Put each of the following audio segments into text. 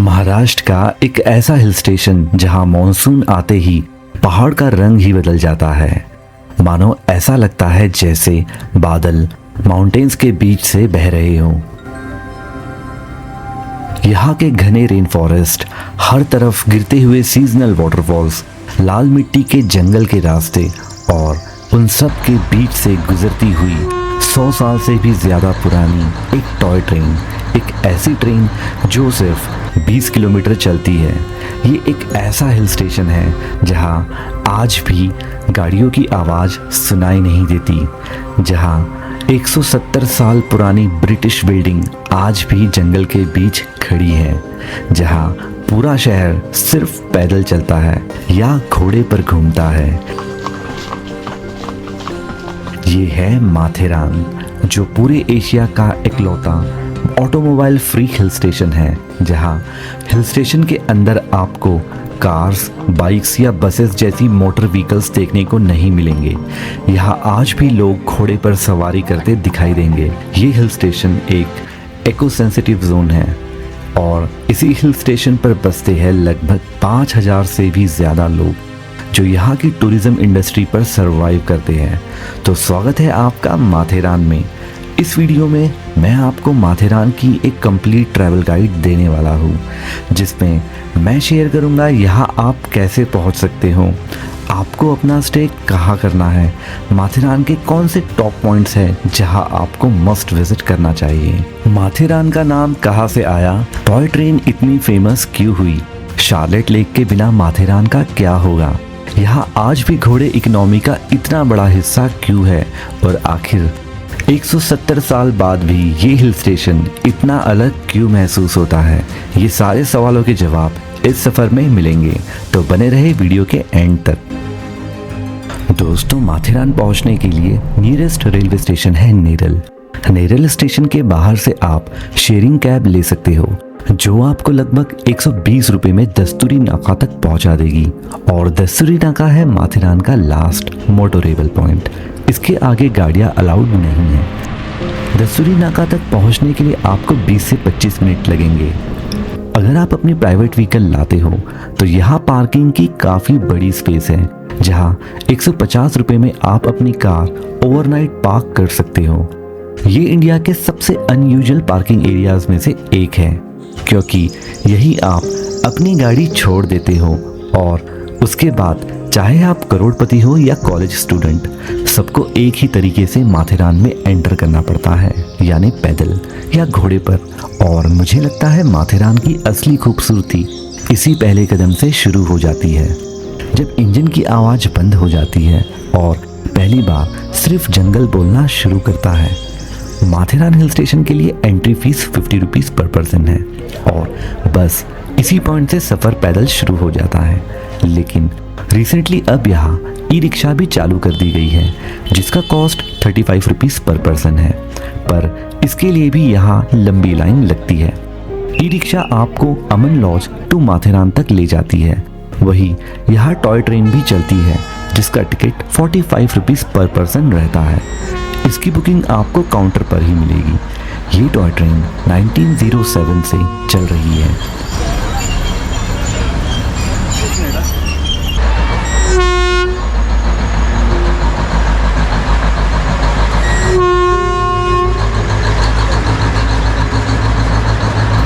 महाराष्ट्र का एक ऐसा हिल स्टेशन जहां मॉनसून आते ही पहाड़ का रंग ही बदल जाता है। मानो ऐसा लगता है जैसे बादल माउंटेन्स के बीच से बह रहे हों। यहाँ के घने रेन फॉरेस्ट, हर तरफ गिरते हुए सीजनल वाटरफॉल्स, लाल मिट्टी के जंगल के रास्ते और उन सब के बीच से गुजरती हुई 100 साल से भी ज़्यादा पुरानी एक टॉय ट्रेन, एक ऐसी ट्रेन जो सिर्फ 20 किलोमीटर चलती है। ये एक ऐसा हिल स्टेशन है जहाँ आज भी गाड़ियों की आवाज़ सुनाई नहीं देती, जहाँ 170 साल पुरानी ब्रिटिश बिल्डिंग आज भी जंगल के बीच खड़ी है, जहाँ पूरा शहर सिर्फ पैदल चलता है या घोड़े पर घूमता है। ये है माथेरान, जो पूरे एशिया का इकलौता ऑटोमोबाइल फ्री हिल स्टेशन है, जहां हिल स्टेशन के अंदर आपको कार्स, बाइक्स या बसेस जैसी मोटर व्हीकल्स देखने को नहीं मिलेंगे। यहाँ आज भी लोग घोड़े पर सवारी करते दिखाई देंगे। ये हिल स्टेशन एक इको सेंसिटिव जोन है और इसी हिल स्टेशन पर बसते हैं लगभग 5000 से भी ज़्यादा लोग, जो यहाँ की टूरिज्म इंडस्ट्री पर सरवाइव करते हैं। तो स्वागत है आपका माथेरान में। इस वीडियो में मैं आपको माथेरान की एक कंप्लीट ट्रैवल गाइड देने वाला हूँ, जिसमें मैं शेयर करूँगा यहाँ आप कैसे पहुँच सकते हो, आपको अपना स्टे कहाँ करना है, माथेरान के कौन से टॉप पॉइंट्स हैं जहाँ आपको मस्ट विजिट करना चाहिए। माथेरान का नाम कहाँ से आया, टॉय ट्रेन इतनी फेमस क्यों हुई, शार्लेट लेक के बिना माथेरान का क्या होगा, यहाँ आज भी घोड़े इकोनॉमी का इतना बड़ा हिस्सा क्यों है, और आखिर 170 साल बाद भी ये हिल स्टेशन इतना अलग क्यों महसूस होता है। ये सारे सवालों के जवाब इस सफ़र में मिलेंगे, तो बने रहे वीडियो के एंड तक। दोस्तों, माथेरान पहुंचने के लिए नियरेस्ट रेलवे स्टेशन है नेरल। नेरल स्टेशन के बाहर से आप शेयरिंग कैब ले सकते हो, जो आपको लगभग 120 रुपये में दस्तूरी नाका तक पहुंचा देगी। और दस्तूरी नाका है माथेरान का लास्ट मोटोरेबल पॉइंट। इसके आगे गाड़ियां अलाउड नहीं है। दस्तूरी नाका तक पहुंचने के लिए आपको 20 से 25 मिनट लगेंगे। अगर आप अपनी प्राइवेट व्हीकल लाते हो तो यहाँ पार्किंग की काफ़ी बड़ी स्पेस है, जहाँ 150 रुपये में आप अपनी कार ओवरनाइट पार्क कर सकते हो। ये इंडिया के सबसे अनयूजुअल पार्किंग एरियाज में से एक है, क्योंकि यही आप अपनी गाड़ी छोड़ देते हो और उसके बाद चाहे आप करोड़पति हो या कॉलेज स्टूडेंट, सबको एक ही तरीके से माथेरान में एंटर करना पड़ता है, यानी पैदल या घोड़े पर। और मुझे लगता है माथेरान की असली खूबसूरती इसी पहले कदम से शुरू हो जाती है, जब इंजन की आवाज़ बंद हो जाती है और पहली बार सिर्फ जंगल बोलना शुरू करता है। माथेरान हिल स्टेशन के लिए एंट्री फीस 50 रुपीज़ पर पर्सन है और बस इसी पॉइंट से सफ़र पैदल शुरू हो जाता है। लेकिन रिसेंटली अब यहाँ ई रिक्शा भी चालू कर दी गई है, जिसका कॉस्ट 35 रुपीज़ पर पर्सन है, पर इसके लिए भी यहाँ लंबी लाइन लगती है। ई रिक्शा आपको अमन लॉज टू माथेरान तक ले जाती है। वही यहाँ टॉय ट्रेन भी चलती है, जिसका टिकट 45 रुपीज़ पर पर्सन रहता है। इसकी बुकिंग आपको काउंटर पर ही मिलेगी। ये टॉय ट्रेन 1907 से चल रही है।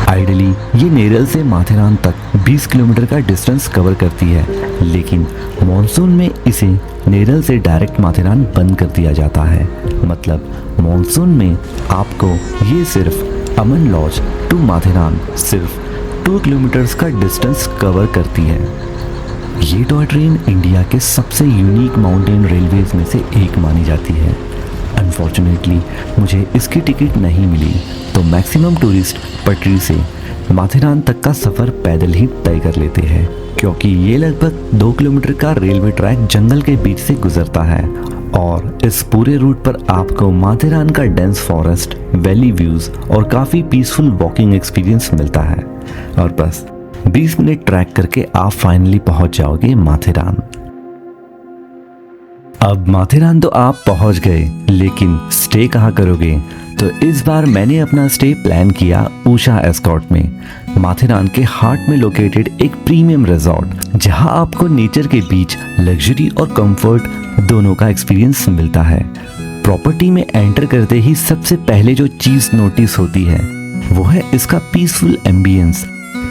आइडली ये नेरल से माथेरान तक 20 किलोमीटर का डिस्टेंस कवर करती है, लेकिन मॉनसून में इसे नेरल से डायरेक्ट माथेरान बंद कर दिया जाता है। मतलब मॉनसून में आपको ये सिर्फ अमन लॉज टू माथेरान सिर्फ 2 किलोमीटर्स का डिस्टेंस कवर करती है। ये टॉय ट्रेन इंडिया के सबसे यूनिक माउंटेन रेलवेज में से एक मानी जाती है। अनफॉर्चुनेटली मुझे इसकी टिकट नहीं मिली, तो मैक्सिमम टूरिस्ट पटरी से माथेरान तक का सफ़र पैदल ही तय कर लेते हैं, क्योंकि ये लगभग 2 किलोमीटर का रेलवे ट्रैक जंगल के बीच से गुजरता है और इस पूरे रूट पर आपको माथेरान का डेंस फॉरेस्ट, वैली व्यूज़ और काफ़ी पीसफुल वॉकिंग एक्सपीरियंस मिलता है। और बस 20 मिनट ट्रैक करके आप फाइनली पहुंच जाओगे माथेरान। अब माथेरान तो आप पहुंच गए, लेकिन स्टे कहाँ करोगे? तो इस बार मैंने अपना स्टे प्लान किया उषा एस्कॉर्ट में, माथेरान के हार्ट में लोकेटेड एक प्रीमियम रिजॉर्ट, जहां आपको नेचर के बीच लग्जरी और कंफर्ट दोनों का एक्सपीरियंस मिलता है। प्रॉपर्टी में एंटर करते ही सबसे पहले जो चीज नोटिस होती है वो है इसका पीसफुल एम्बियंस।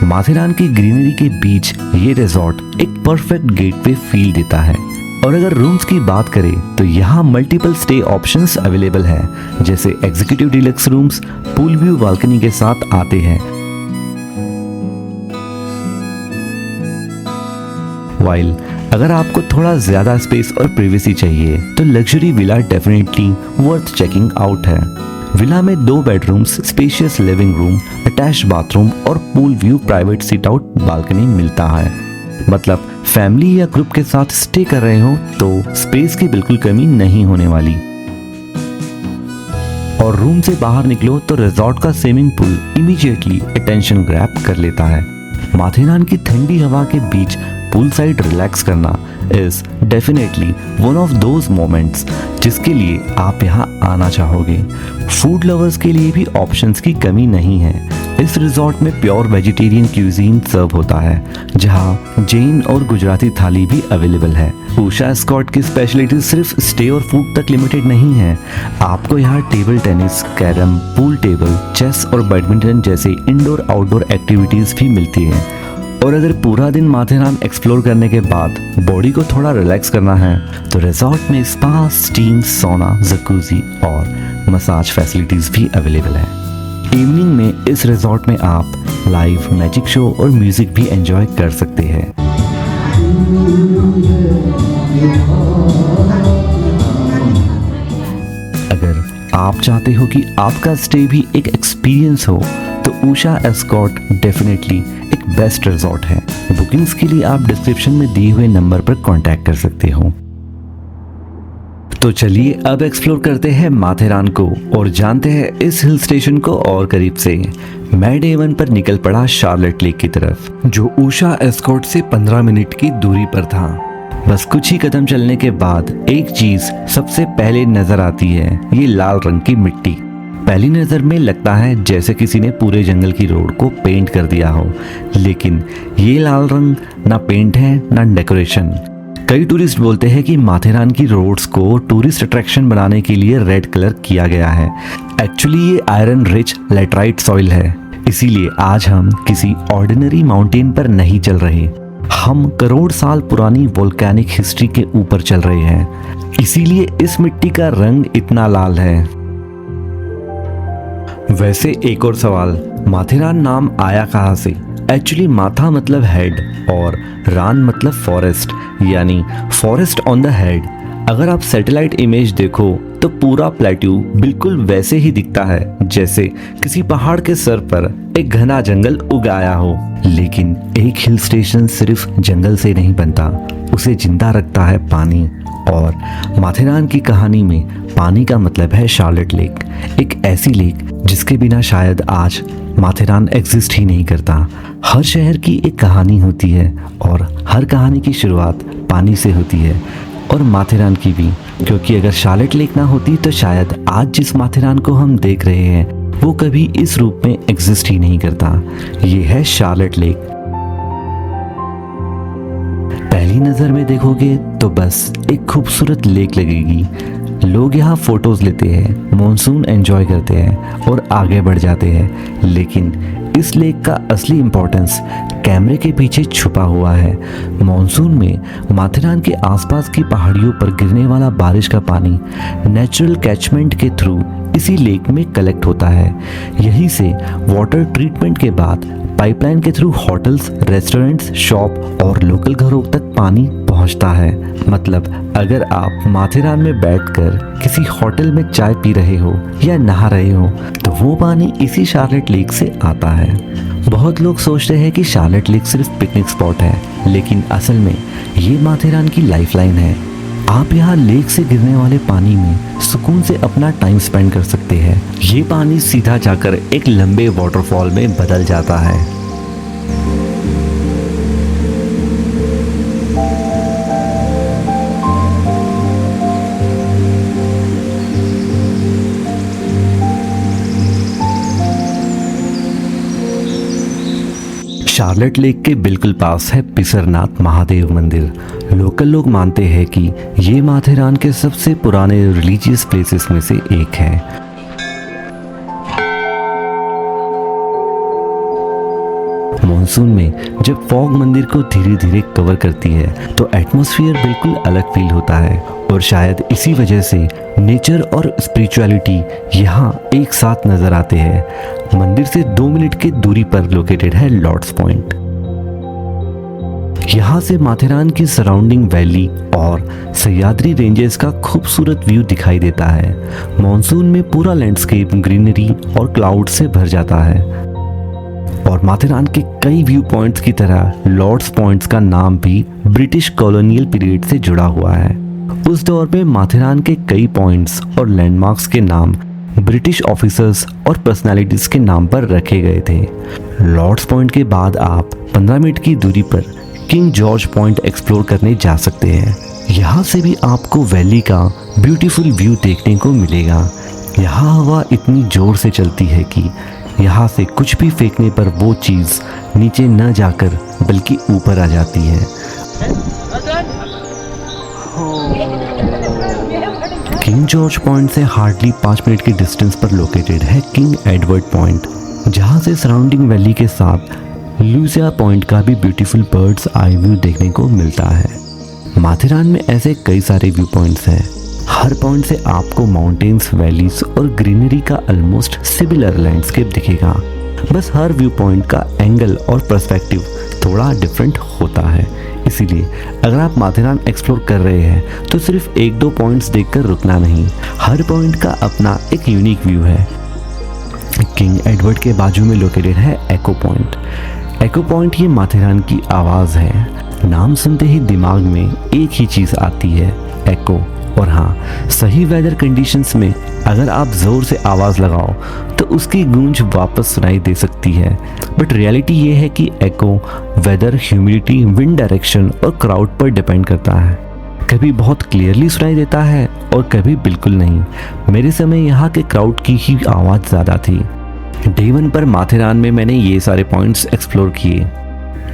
माथेरान की ग्रीनरी के बीच ये रिजॉर्ट एक परफेक्ट गेटवे फील देता है। और अगर रूम्स की बात करें तो यहाँ मल्टीपल स्टे ऑप्शंस अवेलेबल है, जैसे executive deluxe rooms pool view balcony के साथ आते हैं, वाइल अगर आपको थोड़ा ज्यादा स्पेस और प्राइवेसी चाहिए तो luxury villa definitely worth checking out है। विला में 2 bedrooms, spacious living room, attached bathroom और pool view private sit out balcony मिलता है। मतलब फैमिली या ग्रुप के साथ स्टे कर रहे हो तो स्पेस की बिल्कुल कमी नहीं होने वाली। और रूम से बाहर निकलो तो रिजॉर्ट का swimming pool immediately attention grab कर लेता है। माथेरान की ठंडी हवा के बीच पूल साइड रिलैक्स करना is definitely one of those moments जिसके लिए आप यहाँ आना चाहोगे। फूड लवर्स के लिए भी ऑप्शंस की कमी नहीं है। इस रिजॉर्ट में प्योर वेजिटेरियन क्यूजीन सर्व होता है, जहाँ जैन और गुजराती थाली भी अवेलेबल है। उषा एस्कॉर्ट की स्पेशलिटी सिर्फ स्टे और फूड तक लिमिटेड नहीं है। आपको यहाँ table tennis, carrom, pool table, chess और बैडमिंटन जैसे इंडोर आउटडोर एक्टिविटीज भी मिलती है। और अगर पूरा दिन माथेरान एक्सप्लोर करने के बाद बॉडी को थोड़ा रिलैक्स करना है तो रिजॉर्ट में स्पा, स्टीम, सोना, जकूजी और मसाज फैसिलिटीज भी अवेलेबल है। इवनिंग में इस रिजॉर्ट में आप लाइव मैजिक शो और म्यूजिक भी एंजॉय कर सकते हैं। अगर आप चाहते हो कि आपका स्टे भी एक एक्सपीरियंस हो तो उषा एस्कॉर्ट डेफिनेटली एक बेस्ट रिजॉर्ट है। बुकिंग्स के लिए आप डिस्क्रिप्शन में दिए हुए नंबर पर कांटेक्ट कर सकते हो। तो चलिए अब एक्सप्लोर करते हैं माथेरान को और जानते हैं इस हिल स्टेशन को और करीब से। मैं डे 1 पर निकल पड़ा शार्लेट लेक की तरफ, जो उषा एस्कॉर्ट से 15 मिनट की दूरी पर था। बस कुछ ही कदम चलने के बाद एक चीज सबसे पहले नजर आती है, ये लाल रंग की मिट्टी। पहली नजर में लगता है जैसे किसी ने पूरे जंगल की रोड को पेंट कर दिया हो, लेकिन ये लाल रंग ना पेंट है ना डेकोरेशन। कई टूरिस्ट बोलते हैं कि माथेरान की रोड्स को टूरिस्ट अट्रैक्शन बनाने के लिए रेड कलर किया गया है। एक्चुअली ये आयरन रिच लैटराइट सॉइल है, इसीलिए आज हम किसी ऑर्डिनरी माउंटेन पर नहीं चल रहे, हम करोड़ साल पुरानी वोल्केनिक हिस्ट्री के ऊपर चल रहे हैं। इसीलिए इस मिट्टी का रंग इतना लाल है। वैसे एक और सवाल, माथेरान नाम आया कहाँ से? एक्चुअली माथा मतलब हेड और रान मतलब फॉरेस्ट, यानी फॉरेस्ट ऑन द हेड। अगर आप सैटेलाइट इमेज देखो तो पूरा प्लेट्यू बिल्कुल वैसे ही दिखता है जैसे किसी पहाड़ के सर पर एक घना जंगल उगाया हो। लेकिन एक हिल स्टेशन सिर्फ जंगल से नहीं बनता, उसे जिंदा रखता है पानी। और माथेरान की कहानी में पानी का मतलब है शार्लेट लेक, एक ऐसी लेक जिसके बिना शायद आज माथेरान एग्जिस्ट ही नहीं करता। हर शहर की एक कहानी होती है और हर कहानी की शुरुआत पानी से होती है, और माथेरान की भी, क्योंकि अगर शार्लेट लेक ना होती तो शायद आज जिस माथेरान को हम देख रहे हैं वो कभी इस रूप में एग्जिस्ट ही नहीं करता। ये है शार्लेट लेक। पहली नजर में देखोगे तो बस एक खूबसूरत लेक लगेगी। लोग यहाँ फोटोज लेते हैं, मॉनसून एंजॉय करते हैं और आगे बढ़ जाते हैं। लेकिन इस लेक का असली इम्पोर्टेंस कैमरे के पीछे छुपा हुआ है। मॉनसून में माथेरान के आसपास की पहाड़ियों पर गिरने वाला बारिश का पानी नेचुरल कैचमेंट के थ्रू इसी लेक में कलेक्ट होता है। यहीं से वाटर ट्रीटमेंट के बाद पाइपलाइन के थ्रू होटल्स, रेस्टोरेंट्स, शॉप और लोकल घरों तक पानी पहुंचता है। मतलब अगर आप माथेरान में बैठकर किसी होटल में चाय पी रहे हो या नहा रहे हो तो वो पानी इसी शार्लेट लेक से आता है। बहुत लोग सोचते हैं कि शार्लेट लेक सिर्फ पिकनिक स्पॉट है, लेकिन असल में ये माथेरान की लाइफलाइन है। आप यहाँ लेक से गिरने वाले पानी में सुकून से अपना टाइम स्पेंड कर सकते हैं। ये पानी सीधा जाकर एक लंबे वाटरफॉल में बदल जाता है। शार्लेट लेक के बिल्कुल पास है पिसरनाथ महादेव मंदिर। लोकल लोग मानते हैं कि ये माथेरान के सबसे पुराने रिलीजियस प्लेसेस में से एक है। मॉनसून में जब फॉग मंदिर को धीरे धीरे कवर करती है तो एटमॉस्फेयर बिल्कुल अलग फील होता है, और शायद इसी वजह से नेचर और स्पिरिचुअलिटी यहाँ एक साथ नजर आते हैं। मंदिर से 2 मिनट की दूरी पर लोकेटेड है लॉर्ड्स पॉइंट। यहाँ से माथेरान की सराउंडिंग वैली और सह्याद्री रेंजेस का खूबसूरत व्यू दिखाई देता है। मॉनसून में पूरा लैंडस्केप ग्रीनरी और क्लाउड से भर जाता है, और माथेरान के कई व्यू पॉइंट्स की तरह लॉर्ड्स पॉइंट्स का नाम भी ब्रिटिश कॉलोनियल पीरियड से जुड़ा हुआ है। उस दौर में माथेरान के कई पॉइंट्स और लैंडमार्क्स के नाम ब्रिटिश ऑफिसर्स और पर्सनालिटीज के नाम पर रखे गए थे। लॉर्ड्स पॉइंट के बाद आप 15 मिनट की दूरी पर किंग जॉर्ज पॉइंट एक्सप्लोर करने जा सकते हैं। यहाँ से भी आपको वैली का ब्यूटीफुल व्यू देखने को मिलेगा। यहाँ हवा इतनी जोर से चलती है कि यहाँ से कुछ भी फेंकने पर वो चीज़ नीचे न जाकर बल्कि ऊपर आ जाती है। किंग जॉर्ज पॉइंट से हार्डली 5 मिनट की डिस्टेंस पर लोकेटेड है किंग एडवर्ड पॉइंट, जहाँ से सराउंडिंग वैली के साथ लूसिया पॉइंट का भी ब्यूटीफुल बर्ड्स आई व्यू देखने को मिलता है। माथेरान में ऐसे कई सारे व्यू पॉइंट्स हैं। हर पॉइंट से आपको माउंटेन्स, वैलीज और ग्रीनरी का ऑलमोस्ट सिमिलर लैंडस्केप दिखेगा। बस हर व्यू पॉइंट का एंगल और पर्सपेक्टिव थोड़ा डिफरेंट होता है। इसीलिए अगर आप माथेरान एक्सप्लोर कर रहे हैं तो सिर्फ 1-2 पॉइंट्स देखकर रुकना नहीं, हर पॉइंट का अपना एक यूनिक व्यू है। किंग एडवर्ड के बाजू में लोकेटेड है एको पॉइंट। एको पॉइंट ये माथेरान की आवाज़ है। नाम सुनते ही दिमाग में एक ही चीज़ आती है, एको। और हाँ, सही वेदर कंडीशंस में अगर आप ज़ोर से आवाज़ लगाओ तो उसकी गूंज वापस सुनाई दे सकती है। बट रियलिटी ये है कि एको वेदर, ह्यूमिडिटी, विंड डायरेक्शन और क्राउड पर डिपेंड करता है। कभी बहुत क्लियरली सुनाई देता है और कभी बिल्कुल नहीं। मेरे समय यहाँ के क्राउड की ही आवाज़ ज़्यादा थी। डे 1 पर माथेरान में मैंने ये सारे पॉइंट्स एक्सप्लोर किए।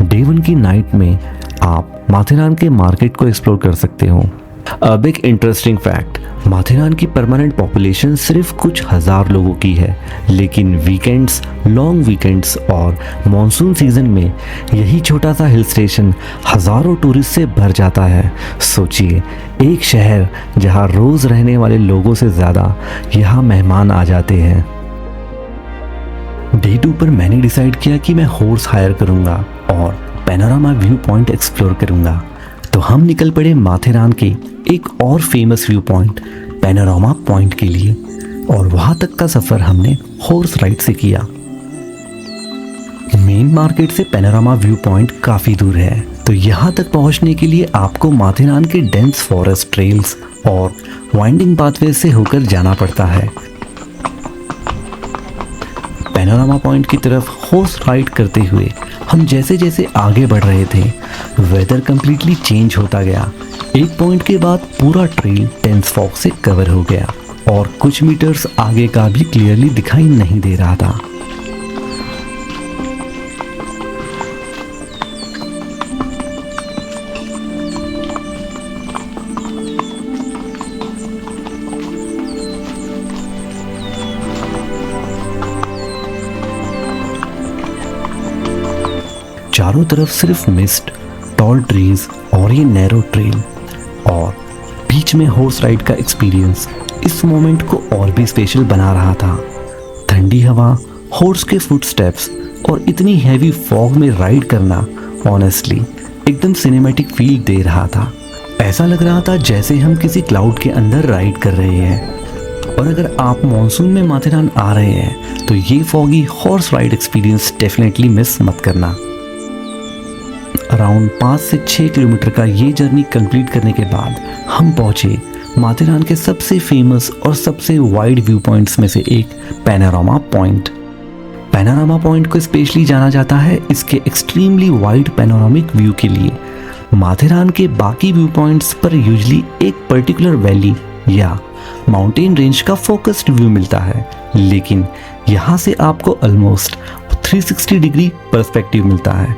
डे 1 की नाइट में आप माथेरान के मार्केट को एक्सप्लोर कर सकते हो। अब एक इंटरेस्टिंग फैक्ट, माथेरान की परमानेंट पॉपुलेशन सिर्फ कुछ हज़ार लोगों की है, लेकिन वीकेंड्स, लॉन्ग वीकेंड्स और मॉनसून सीजन में यही छोटा सा हिल स्टेशन हज़ारों टूरिस्ट से भर जाता है। सोचिए, एक शहर जहां रोज़ रहने वाले लोगों से ज़्यादा यहाँ मेहमान आ जाते हैं। डे 2 पर मैंने डिसाइड किया कि मैं हॉर्स हायर करूँगा और पैनोरामा व्यू पॉइंट एक्सप्लोर करूँगा। तो हम निकल पड़े माथेरान के एक और famous view point panorama point के लिए, और वहां तक का सफर हमने हॉर्स राइड से किया। मेन मार्केट से पैनोरामा व्यू पॉइंट काफी दूर है, तो यहां तक पहुंचने के लिए आपको माथेरान के डेंस फॉरेस्ट ट्रेल्स और वाइंडिंग पाथवे से होकर जाना पड़ता है। पैनोरामा पॉइंट की तरफ हॉर्स राइड करते हुए हम जैसे जैसे आगे बढ़ रहे थे, वेदर कंप्लीटली चेंज होता गया। एक पॉइंट के बाद पूरा ट्रेल डेंस फॉग से कवर हो गया और कुछ मीटर्स आगे का भी क्लियरली दिखाई नहीं दे रहा था। चारों तरफ सिर्फ मिस्ट, टॉल ट्रीज और ये नैरो ट्रेल, और बीच में हॉर्स राइड का एक्सपीरियंस इस मोमेंट को और भी स्पेशल बना रहा था। ठंडी हवा, हॉर्स के फुटस्टेप्स और इतनी हैवी फॉग में राइड करना ऑनेस्टली एकदम सिनेमैटिक फील दे रहा था। ऐसा लग रहा था जैसे हम किसी क्लाउड के अंदर राइड कर रहे हैं। और अगर आप मॉनसून में माथेरान आ रहे हैं तो ये foggy horse ride experience definitely miss मत करना। अराउंड 5 से 6 किलोमीटर का ये जर्नी कंप्लीट करने के बाद हम पहुंचे माथेरान के सबसे फेमस और सबसे वाइड व्यू पॉइंट्स में से एक पैनोरामा पॉइंट। पैनोरामा पॉइंट को स्पेशली जाना जाता है इसके एक्सट्रीमली वाइड पैनोरामिक व्यू के लिए। माथेरान के बाकी व्यू पॉइंट्स पर यूजुअली एक पर्टिकुलर वैली या माउंटेन रेंज का फोकस्ड व्यू मिलता है, लेकिन यहाँ से आपको ऑलमोस्ट 360 डिग्री पर्सपेक्टिव मिलता है।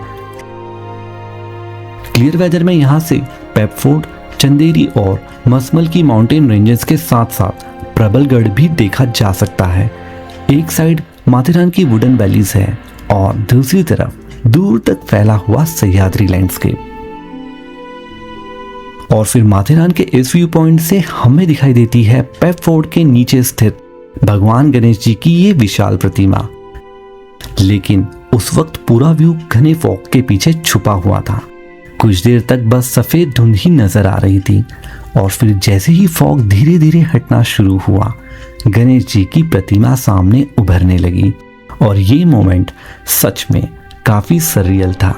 क्लियर वेदर में यहाँ से पेपफोर्ड, चंदेरी और मसमल की माउंटेन रेंजेस के साथ साथ प्रबलगढ़ भी देखा जा सकता है। एक साइड माथेरान की वुडन वैलीज है और दूसरी तरफ दूर तक फैला हुआ सह्याद्री लैंडस्केप। और फिर माथेरान के इस व्यू पॉइंट से हमें दिखाई देती है पेपफोर्ड के नीचे स्थित भगवान गणेश जी की ये विशाल प्रतिमा। लेकिन उस वक्त पूरा व्यू घने फॉग के पीछे छुपा हुआ था। कुछ देर तक बस सफेद धुंध ही नजर आ रही थी और फिर जैसे ही फॉग धीरे धीरे हटना शुरू हुआ, गणेश जी की प्रतिमा सामने उभरने लगी। और ये मोमेंट सच में काफी सररियल था,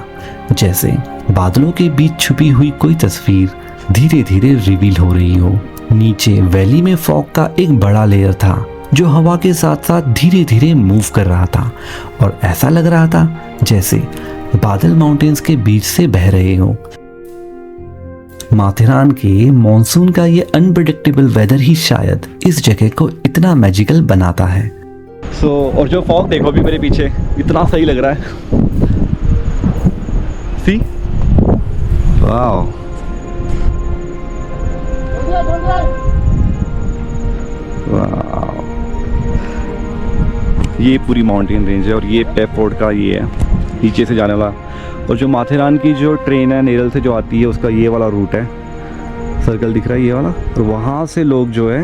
जैसे बादलों के बीच छुपी हुई कोई तस्वीर धीरे धीरे रिवील हो रही हो। नीचे वैली में फॉग का एक बड़ा लेयर था जो हवा के साथ साथ धीरे धीरे मूव कर रहा था और ऐसा लग रहा था जैसे बादल माउंटेन्स के बीच से बह रहे हो। माथेरान के मॉनसून का ये अनप्रेडिक्टेबल वेदर ही शायद इस जगह को इतना मैजिकल बनाता है। और जो फॉग देखो अभी मेरे पीछे, इतना सही लग रहा है। सी वाओ, ये पूरी माउंटेन रेंज है और ये पेपफोर्ड का ये है नीचे से जाने वाला। और जो माथेरान की जो ट्रेन है नेरल से जो आती है उसका ये वाला रूट है, सर्कल दिख रहा है ये वाला। और वहाँ से लोग जो है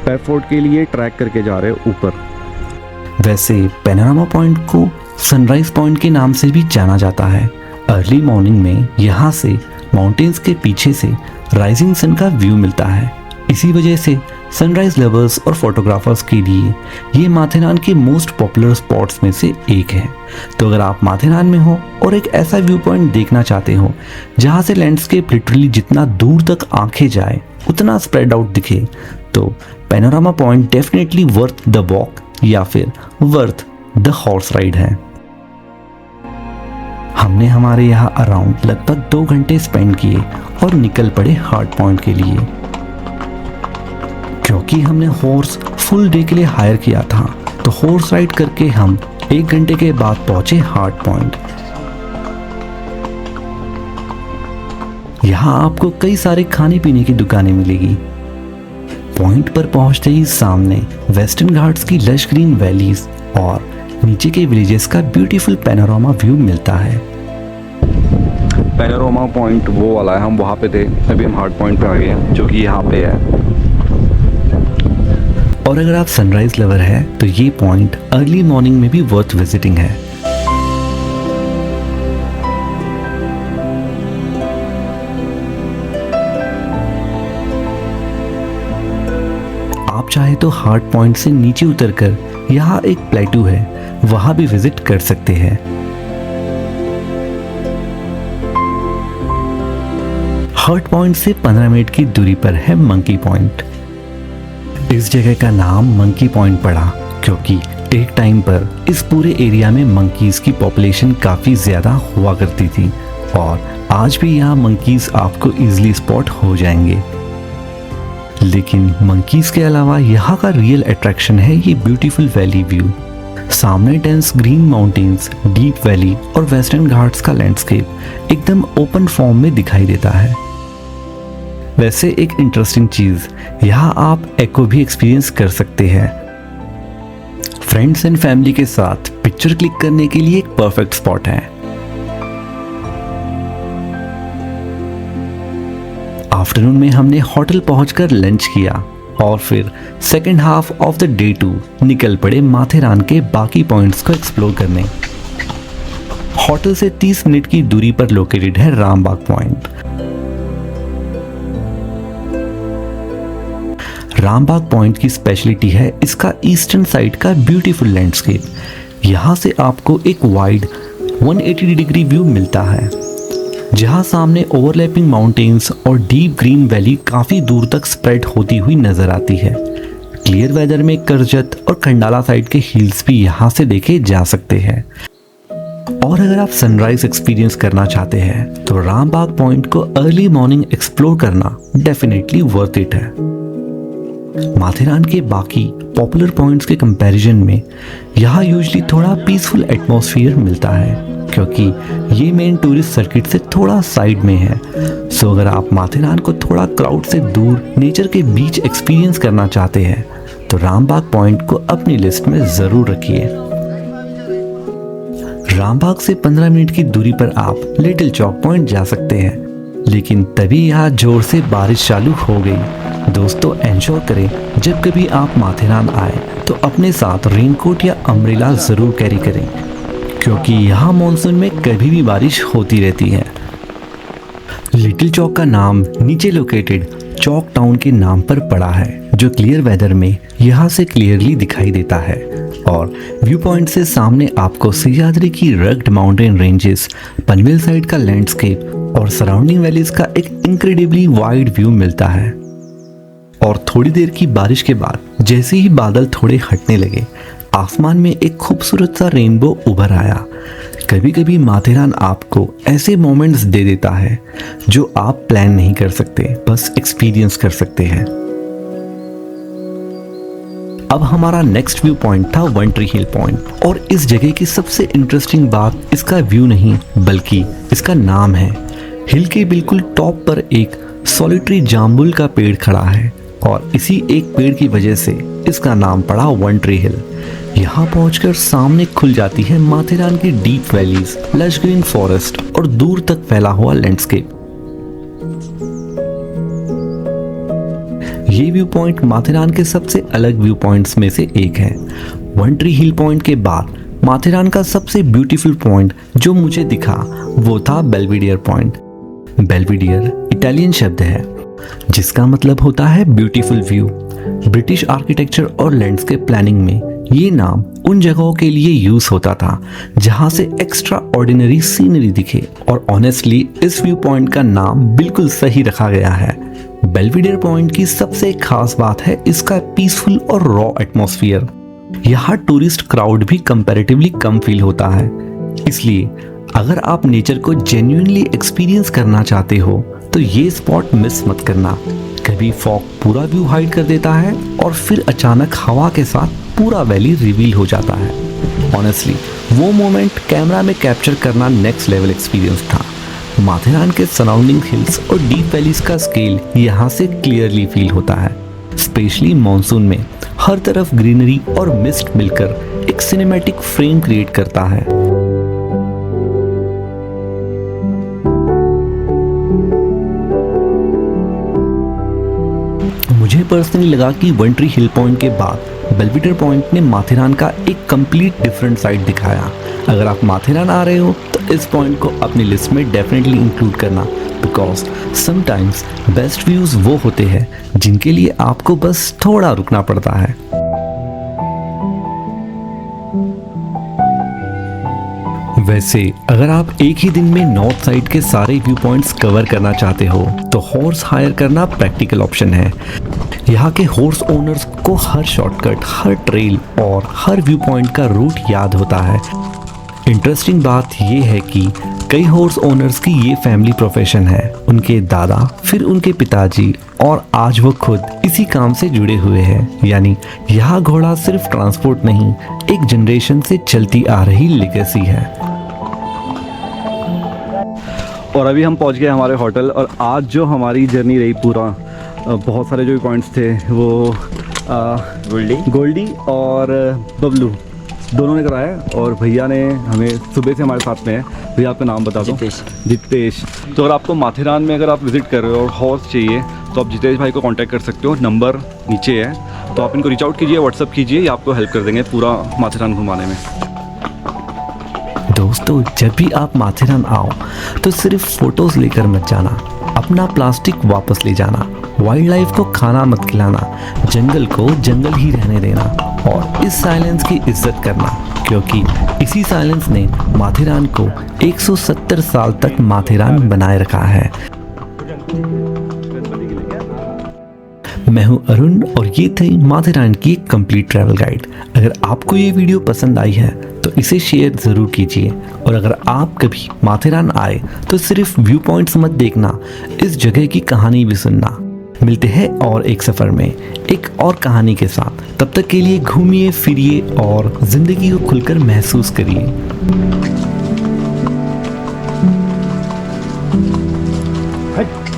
पेपफोर्ड के लिए ट्रैक करके जा रहे हैं ऊपर। वैसे पैनोरामा पॉइंट को सनराइज पॉइंट के नाम से भी जाना जाता है। अर्ली मॉर्निंग में यहाँ से माउंटेन्स के पीछे से राइजिंग सन का व्यू मिलता है। इसी वजह से सनराइज लवर्स और फोटोग्राफर्स के लिए ये माथेरान के मोस्ट पॉपुलर स्पॉट्स में से एक है। तो अगर आप माथेरान में हो और एक ऐसा व्यू पॉइंट देखना चाहते हो जहाँ से लैंडस्केप लिटरली जितना दूर तक आंखें जाए उतना स्प्रेड आउट दिखे, तो panorama point definitely worth the walk या फिर वर्थ द हॉर्स राइड है। हमने हमारे यहाँ अराउंड लगभग 2 घंटे स्पेंड किए और निकल पड़े हार्ट पॉइंट के लिए। क्योंकि हमने हॉर्स फुल डे के लिए हायर किया था, तो हॉर्स राइड करके हम 1 घंटे के बाद पहुंचे हार्ट पॉइंट। यहाँ आपको कई सारे खाने पीने की दुकानें मिलेगी। पॉइंट पर पहुंचते ही सामने वेस्टर्न घाट्स की लश ग्रीन वैलीज और नीचे के विलेजेस का ब्यूटीफुल पैनोरामा व्यू मिलता है। पैनोरामा पॉइंट वो वाला है, हम वहाँ पे थे, अभी हम हार्ट पॉइंट पे आ गए हैं जो कि यहाँ पे है। और अगर आप सनराइज लवर है तो ये पॉइंट अर्ली मॉर्निंग में भी वर्थ विजिटिंग है। आप चाहे तो हार्ट पॉइंट से नीचे उतरकर यहाँ एक प्लेटू है, वहां भी विजिट कर सकते हैं। हार्ट पॉइंट से 15 मिनट की दूरी पर है मंकी पॉइंट। इस जगह का नाम मंकी पॉइंट पड़ा क्योंकि एक टाइम पर इस पूरे एरिया में मंकीज की पॉपुलेशन काफी ज्यादा हुआ करती थी और आज भी यहाँ मंकीज आपको इजीली स्पॉट हो जाएंगे। लेकिन मंकीज के अलावा यहाँ का रियल अट्रैक्शन है ये ब्यूटीफुल वैली व्यू। सामने dense green mountains, deep valley और वेस्टर्न घाट्स का लैंडस्केप एकदम ओपन फॉर्म में दिखाई देता है। वैसे एक इंटरेस्टिंग चीज, यहाँ आप एको भी एक्सपीरियंस कर सकते हैं। फ्रेंड्स एंड फैमिली के साथ पिक्चर क्लिक करने के लिए एक परफेक्ट स्पॉट है। आफ्टरनून में हमने होटल पहुंचकर लंच किया और फिर second half of the day 2 निकल पड़े माथेरान के बाकी पॉइंट्स को एक्सप्लोर करने। होटल से 30 मिनट की दूरी पर लोकेटेड है रामबाग पॉइंट। रामबाग पॉइंट की स्पेशलिटी है इसका ईस्टर्न साइड का ब्यूटीफुल लैंडस्केप। यहाँ से आपको एक वाइड 180 डिग्री व्यू मिलता है, जहाँ सामने ओवरलैपिंग माउंटेन्स और डीप ग्रीन वैली काफ़ी दूर तक स्प्रेड होती हुई नजर आती है। क्लियर वेदर में करजत और खंडाला साइड के हिल्स भी यहाँ से देखे जा सकते हैं। और अगर आप सनराइज एक्सपीरियंस करना चाहते हैं तो रामबाग पॉइंट को अर्ली मॉर्निंग एक्सप्लोर करना डेफिनेटली वर्थ इट है। माथेरान के बाकी पॉपुलर पॉइंट्स के कंपैरिजन में यहाँ यूजुअली थोड़ा पीसफुल एटमॉस्फेयर मिलता है, क्योंकि ये मेन टूरिस्ट सर्किट से थोड़ा साइड में है। सो अगर आप माथेरान को थोड़ा क्राउड से दूर नेचर के बीच एक्सपीरियंस करना चाहते हैं तो रामबाग पॉइंट को अपनी लिस्ट में ज़रूर रखिए। रामबाग से 15 मिनट की दूरी पर आप लिटिल चौक पॉइंट जा सकते हैं, लेकिन तभी यहाँ जोर से बारिश चालू हो गई। दोस्तों एंजॉय करें, जब कभी आप माथेरान आए तो अपने साथ रेनकोट या अम्ब्रेला ज़रूर कैरी करें, क्योंकि यहाँ मॉनसून में कभी भी बारिश होती रहती है। लिटिल चौक का नाम नीचे लोकेटेड चौक टाउन के नाम पर पड़ा है, जो क्लियर वेदर में यहाँ से क्लियरली दिखाई देता है। और व्यू पॉइंट से सामने आपको सह्याद्री की rugged mountain ranges, Panvel side का लैंडस्केप और सराउंडिंग वैलीज का एक इनक्रेडिबली वाइड व्यू मिलता है। और थोड़ी देर की बारिश के बाद जैसे ही बादल थोड़े हटने लगे, आसमान में एक खूबसूरत सा रेनबो उभर आया। कभी कभी माथेरान आपको ऐसे मोमेंट्स दे देता है जो आप प्लान नहीं कर सकते, बस एक्सपीरियंस कर सकते हैं। अब हमारा नेक्स्ट व्यू पॉइंट था वन ट्री हिल पॉइंट, और इस जगह की सबसे इंटरेस्टिंग बात इसका व्यू नहीं बल्कि इसका नाम है। हिल के बिल्कुल टॉप पर एक सॉलिटरी जामुन का पेड़ खड़ा है, और इसी एक पेड़ की वजह से इसका नाम पड़ा वन ट्री हिल। यहाँ पहुंचकर सामने खुल जाती है माथेरान की deep valleys, lush green forest और दूर तक फैला हुआ लैंडस्केप। ये व्यू पॉइंट माथेरान के सबसे अलग व्यू पॉइंट्स में से एक है। वन ट्री हिल पॉइंट के बाद माथेरान का सबसे ब्यूटीफुल पॉइंट जो मुझे दिखा वो था बेल्वेडियर पॉइंट। बेल्वेडियर इटालियन शब्द है जिसका मतलब होता है ब्यूटीफुल व्यू। ब्रिटिश आर्किटेक्चर और लैंडस्केप प्लानिंग में ये नाम उन जगहों के लिए यूज होता था जहां से एक्स्ट्रा ऑर्डिनरी सीनरी दिखे, और ऑनेस्टली इस व्यू पॉइंट का नाम बिल्कुल सही रखा गया है। बेल्वेडियर पॉइंट की सबसे खास बात है इसका पीसफुल और रॉ एटमॉस्फेयर। यहाँ टूरिस्ट क्राउड भी कंपैरेटिवली कम फील होता है, इसलिए अगर आप नेचर को जेन्युइनली एक्सपीरियंस करना चाहते हो तो ये स्पॉट मिस मत करना। कभी फॉग पूरा व्यू हाइड कर देता है और फिर अचानक हवा के साथ पूरा वैली रिवील हो जाता है। ऑनेस्टली वो मोमेंट कैमरा में कैप्चर करना नेक्स्ट लेवल एक्सपीरियंस था। माथेरान के सराउंडिंग हिल्स और डीप वैलीज का स्केल यहाँ से क्लियरली फील होता है। स्पेशली मॉनसून में हर तरफ ग्रीनरी और मिस्ट मिलकर एक सिनेमैटिक फ्रेम क्रिएट करता है। मुझे पर्सनली लगा कि वन ट्री हिल पॉइंट के बाद बेल्वेडियर पॉइंट ने माथेरान का एक कंप्लीट डिफरेंट साइड दिखाया। अगर आप माथेरान आ रहे हो तो इस पॉइंट को अपनी लिस्ट में डेफिनेटली इंक्लूड करना, बिकॉज समटाइम्स बेस्ट व्यूज वो होते हैं जिनके लिए आपको बस थोड़ा रुकना पड़ता है। वैसे अगर आप एक ही दिन में नॉर्थ साइड के सारे व्यू पॉइंट्स कवर करना चाहते हो तो हॉर्स हायर करना प्रैक्टिकल ऑप्शन है। यहाँ के हॉर्स ओनर्स को हर शॉर्टकट, हर ट्रेल और हर व्यू पॉइंट का रूट याद होता है। इंटरेस्टिंग बात यह है कि कई हॉर्स ओनर्स की ये फैमिली प्रोफेशन है। उनके दादा, फिर उनके पिताजी और आज वो खुद इसी काम से जुड़े हुए हैं। यानी यहाँ घोड़ा सिर्फ ट्रांसपोर्ट नहीं, एक जनरेशन से चलती आ रही लेगेसी है। और अभी हम पहुंच गए हमारे होटल, और आज जो हमारी जर्नी रही पूरा बहुत सारे जो पॉइंट्स थे वो गोल्डी और बबलू दोनों ने कराया, और भैया ने हमें सुबह से हमारे साथ में है। भैया आपका नाम बता दो। जितेश। तो अगर आपको माथेरान में अगर आप विजिट कर रहे हो और हॉर्स चाहिए तो आप जितेश भाई को कांटेक्ट कर सकते हो, नंबर नीचे है, तो आप इनको रीच आउट कीजिए, व्हाट्सअप कीजिए, ये आपको हेल्प कर देंगे पूरा माथेरान घुमाने में। दोस्तों जब भी आप माथेरान आओ तो सिर्फ फोटोज लेकर मत जाना, अपना प्लास्टिक वापस ले जाना, वाइल्ड लाइफ को खाना मत खिलाना, जंगल को जंगल ही रहने देना, और इस साइलेंस की इज्जत करना, क्योंकि इसी साइलेंस ने माथेरान को 170 साल तक माथेरान बनाए रखा है। मैं हूं अरुण और ये थी माथेरान की एक कंप्लीट ट्रैवल गाइड। अगर आपको ये वीडियो पसंद आई है तो इसे शेयर ज़रूर कीजिए, और अगर आप कभी माथेरान आए तो सिर्फ व्यू पॉइंट्स मत देखना, इस जगह की कहानी भी सुनना। मिलते हैं और एक सफ़र में एक और कहानी के साथ। तब तक के लिए घूमिए फिरिए और ज़िंदगी को खुलकर महसूस करिए। हट।